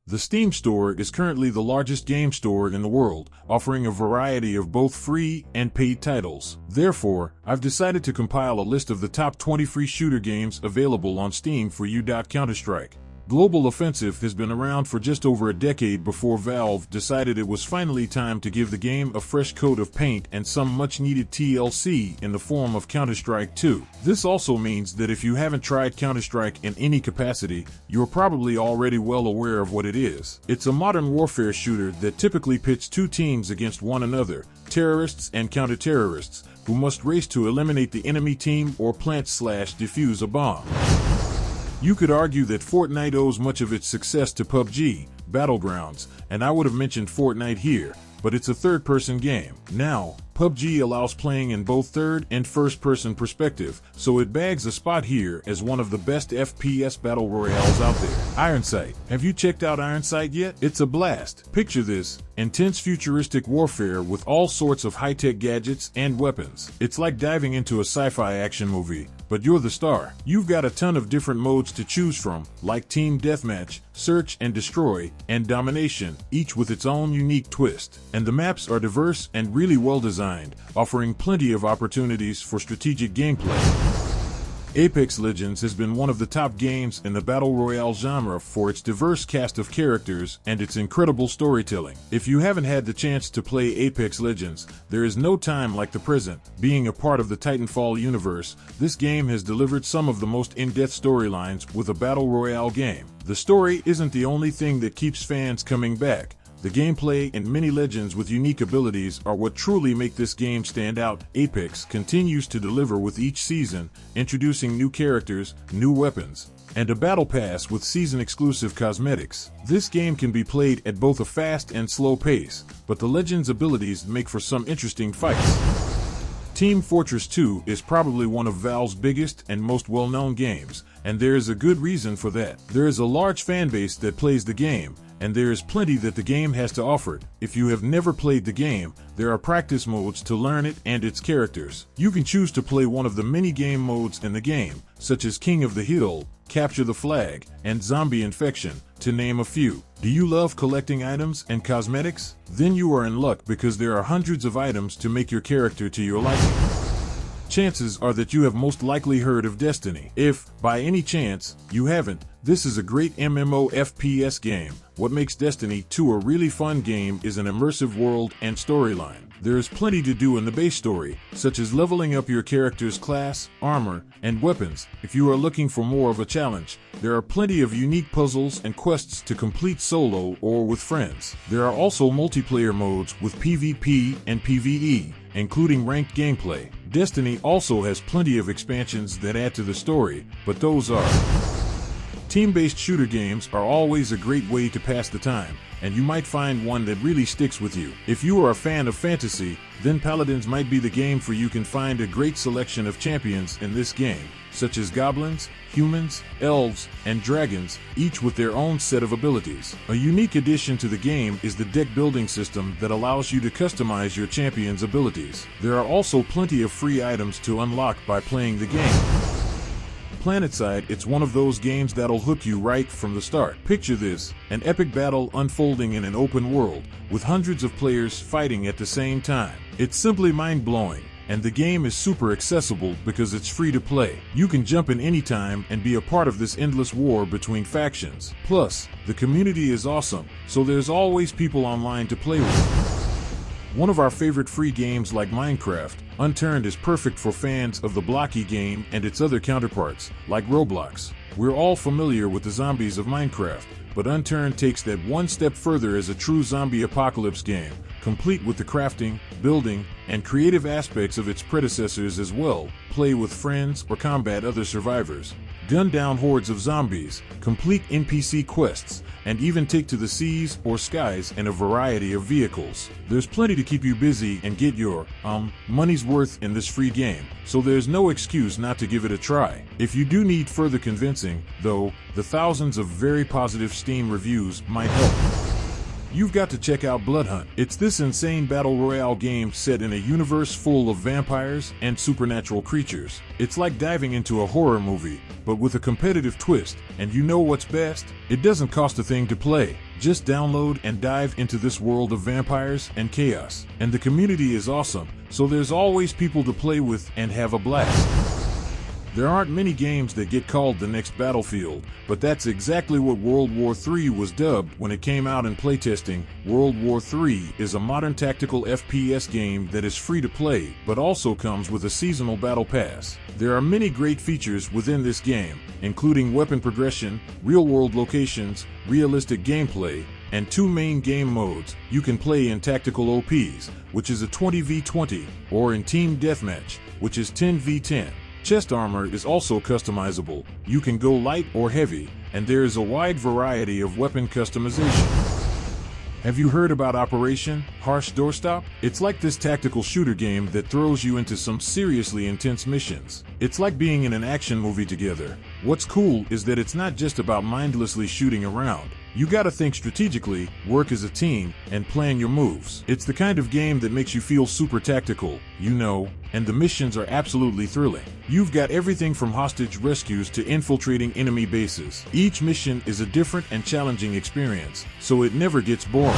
The Steam Store is currently the largest game store in the world, offering a variety of both free and paid titles. Therefore, I've decided to compile a list of the top 20 free shooter games available on Steam for you. Counter-Strike Global Offensive has been around for just over a decade before Valve decided it was finally time to give the game a fresh coat of paint and some much-needed TLC in the form of Counter-Strike 2. This also means that if you haven't tried Counter-Strike in any capacity, you're probably already well aware of what it is. It's a modern warfare shooter that typically pits two teams against one another, terrorists and counter-terrorists, who must race to eliminate the enemy team or plant/defuse a bomb. You could argue that Fortnite owes much of its success to PUBG, Battlegrounds, and I would have mentioned Fortnite here, but it's a third-person game. Now, PUBG allows playing in both third and first-person perspective, so it bags a spot here as one of the best FPS battle royales out there. Ironsight. Have you checked out Ironsight yet? It's a blast. Picture this: intense futuristic warfare with all sorts of high-tech gadgets and weapons. It's like diving into a sci-fi action movie, but you're the star. You've got a ton of different modes to choose from, like Team Deathmatch, Search and Destroy, and Domination, each with its own unique twist. And the maps are diverse and really well designed, offering plenty of opportunities for strategic gameplay. Apex Legends has been one of the top games in the Battle Royale genre for its diverse cast of characters and its incredible storytelling. If you haven't had the chance to play Apex Legends, there is no time like the present. Being a part of the Titanfall universe, this game has delivered some of the most in-depth storylines with a Battle Royale game. The story isn't the only thing that keeps fans coming back. The gameplay and many legends with unique abilities are what truly make this game stand out. Apex continues to deliver with each season, introducing new characters, new weapons, and a battle pass with season-exclusive cosmetics. This game can be played at both a fast and slow pace, but the Legends' abilities make for some interesting fights. Team Fortress 2 is probably one of Valve's biggest and most well-known games, and there is a good reason for that. There is a large fanbase that plays the game, and there is plenty that the game has to offer. If you have never played the game, there are practice modes to learn it and its characters. You can choose to play one of the many game modes in the game, such as King of the Hill, Capture the Flag, and Zombie Infection, to name a few. Do you love collecting items and cosmetics? Then you are in luck because there are hundreds of items to make your character to your liking. Chances are that you have most likely heard of Destiny. If, by any chance, you haven't, this is a great MMO FPS game. What makes Destiny 2 a really fun game is an immersive world and storyline. There is plenty to do in the base story, such as leveling up your character's class, armor, and weapons. If you are looking for more of a challenge, there are plenty of unique puzzles and quests to complete solo or with friends. There are also multiplayer modes with PvP and PvE, including ranked gameplay. Destiny also has plenty of expansions that add to the story, but those are... Team-based shooter games are always a great way to pass the time, and you might find one that really sticks with you. If you are a fan of fantasy, then Paladins might be the game for you. Can find a great selection of champions in this game, such as goblins, humans, elves, and dragons, each with their own set of abilities. A unique addition to the game is the deck building system that allows you to customize your champion's abilities. There are also plenty of free items to unlock by playing the game. PlanetSide, it's one of those games that'll hook you right from the start. Picture this: an epic battle unfolding in an open world, with hundreds of players fighting at the same time. It's simply mind-blowing, and the game is super accessible because it's free to play. You can jump in anytime and be a part of this endless war between factions. Plus, the community is awesome, so there's always people online to play with. One of our favorite free games like Minecraft, Unturned, is perfect for fans of the blocky game and its other counterparts, like Roblox. We're all familiar with the zombies of Minecraft, but Unturned takes that one step further as a true zombie apocalypse game, complete with the crafting, building, and creative aspects of its predecessors as well. Play with friends or combat other survivors, gun down hordes of zombies, complete NPC quests, and even take to the seas or skies in a variety of vehicles. There's plenty to keep you busy and get your money's worth in this free game, so there's no excuse not to give it a try. If you do need further convincing, though, the thousands of very positive Steam reviews might help. You've got to check out Bloodhunt. It's this insane battle royale game set in a universe full of vampires and supernatural creatures. It's like diving into a horror movie, but with a competitive twist. And you know what's best? It doesn't cost a thing to play. Just download and dive into this world of vampires and chaos. And the community is awesome, so there's always people to play with and have a blast. There aren't many games that get called the next Battlefield, but that's exactly what World War III was dubbed when it came out in playtesting. World War III is a modern tactical FPS game that is free to play, but also comes with a seasonal battle pass. There are many great features within this game, including weapon progression, real-world locations, realistic gameplay, and 2 main game modes. You can play in Tactical OPs, which is a 20v20, or in Team Deathmatch, which is 10v10. Chest armor is also customizable. You can go light or heavy, and there is a wide variety of weapon customization. Have you heard about Operation Harsh Doorstop? It's like this tactical shooter game that throws you into some seriously intense missions. It's like being in an action movie together. What's cool is that it's not just about mindlessly shooting around. You gotta think strategically, work as a team, and plan your moves. It's the kind of game that makes you feel super tactical, and the missions are absolutely thrilling. You've got everything from hostage rescues to infiltrating enemy bases. Each mission is a different and challenging experience, so it never gets boring.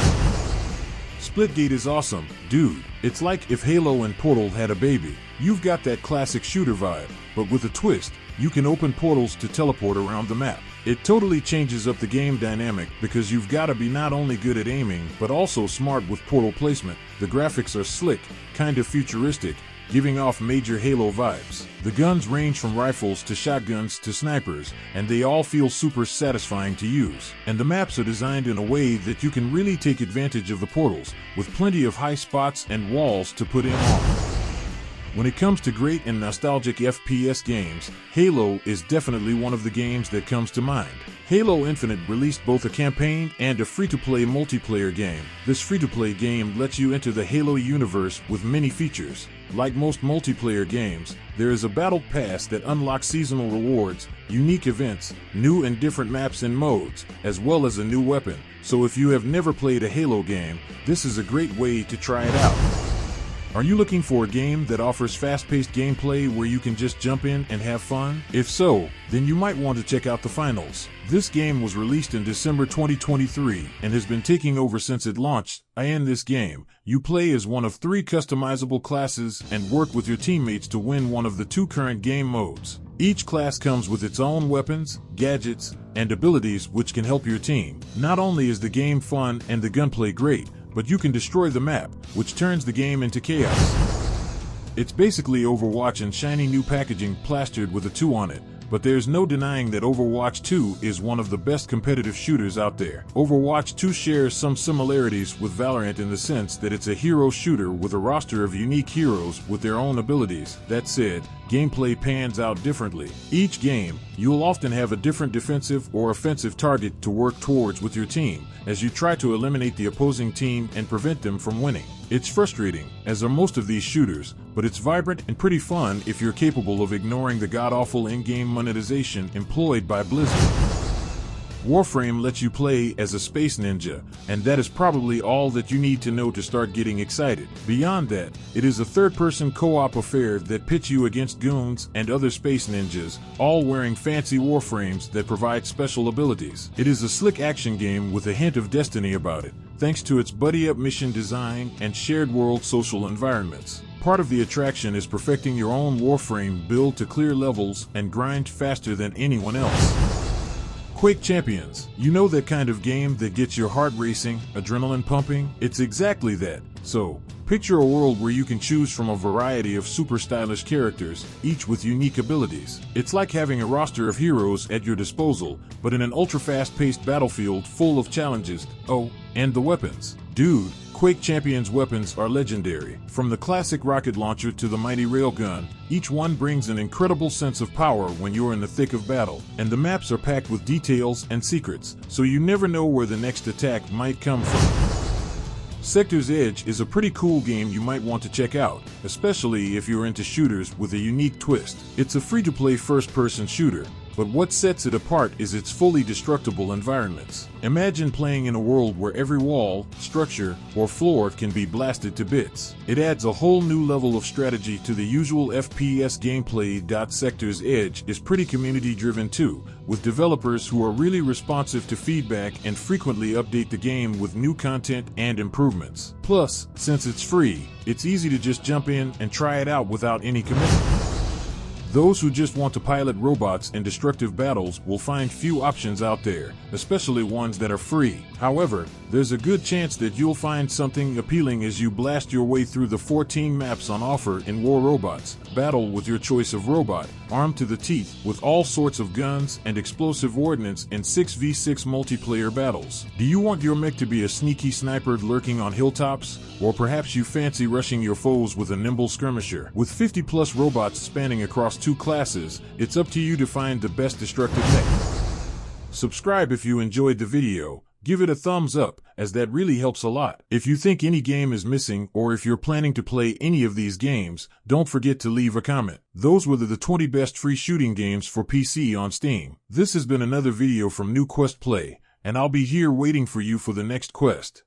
Splitgate is awesome, dude. It's like if Halo and Portal had a baby. You've got that classic shooter vibe, but with a twist. You can open portals to teleport around the map. It totally changes up the game dynamic because you've got to be not only good at aiming, but also smart with portal placement. The graphics are slick, kind of futuristic, giving off major Halo vibes. The guns range from rifles to shotguns to snipers, and they all feel super satisfying to use. And the maps are designed in a way that you can really take advantage of the portals, with plenty of high spots and walls to put in on. When it comes to great and nostalgic FPS games, Halo is definitely one of the games that comes to mind. Halo Infinite released both a campaign and a free-to-play multiplayer game. This free-to-play game lets you enter the Halo universe with many features. Like most multiplayer games, there is a battle pass that unlocks seasonal rewards, unique events, new and different maps and modes, as well as a new weapon. So if you have never played a Halo game, this is a great way to try it out. Are you looking for a game that offers fast-paced gameplay where you can just jump in and have fun? If so, then you might want to check out The Finals. This game was released in December 2023 and has been taking over since it launched. In this game, you play as one of 3 customizable classes and work with your teammates to win one of the 2 current game modes. Each class comes with its own weapons, gadgets, and abilities which can help your team. Not only is the game fun and the gunplay great, but you can destroy the map, which turns the game into chaos. It's basically Overwatch in shiny new packaging plastered with a 2 on it, but there's no denying that Overwatch 2 is one of the best competitive shooters out there. Overwatch 2 shares some similarities with Valorant in the sense that it's a hero shooter with a roster of unique heroes with their own abilities. That said, gameplay pans out differently. Each game, you'll often have a different defensive or offensive target to work towards with your team, as you try to eliminate the opposing team and prevent them from winning. It's frustrating, as are most of these shooters, but it's vibrant and pretty fun if you're capable of ignoring the god-awful in-game monetization employed by Blizzard. Warframe lets you play as a space ninja, and that is probably all that you need to know to start getting excited. Beyond that, it is a third-person co-op affair that pits you against goons and other space ninjas, all wearing fancy warframes that provide special abilities. It is a slick action game with a hint of Destiny about it, thanks to its buddy-up mission design and shared world social environments. Part of the attraction is perfecting your own Warframe build to clear levels and grind faster than anyone else. Quake Champions. You know that kind of game that gets your heart racing, adrenaline pumping? It's exactly that. So, picture a world where you can choose from a variety of super stylish characters, each with unique abilities. It's like having a roster of heroes at your disposal, but in an ultra-fast-paced battlefield full of challenges. Oh, and the weapons. Dude, Quake Champions weapons are legendary. From the classic rocket launcher to the mighty railgun, each one brings an incredible sense of power when you're in the thick of battle. And the maps are packed with details and secrets, so you never know where the next attack might come from. Sector's Edge is a pretty cool game you might want to check out, especially if you're into shooters with a unique twist. It's a free-to-play first-person shooter, But what sets it apart is its fully destructible environments. Imagine playing in a world where every wall, structure, or floor can be blasted to bits. It adds a whole new level of strategy to the usual FPS gameplay. Sector's Edge is pretty community-driven too, with developers who are really responsive to feedback and frequently update the game with new content and improvements. Plus, since it's free, it's easy to just jump in and try it out without any commitment. Those who just want to pilot robots in destructive battles will find few options out there, especially ones that are free. However, there's a good chance that you'll find something appealing as you blast your way through the 14 maps on offer in War Robots. Battle with your choice of robot, armed to the teeth with all sorts of guns and explosive ordnance in 6v6 multiplayer battles. Do you want your mech to be a sneaky sniper lurking on hilltops? Or perhaps you fancy rushing your foes with a nimble skirmisher? With 50+ robots spanning across 2 classes, it's up to you to find the best destructive mech. Subscribe if you enjoyed the video. Give it a thumbs up, as that really helps a lot. If you think any game is missing, or if you're planning to play any of these games, don't forget to leave a comment. Those were the 20 best free shooting games for PC on Steam. This has been another video from New Quest Play, and I'll be here waiting for you for the next quest.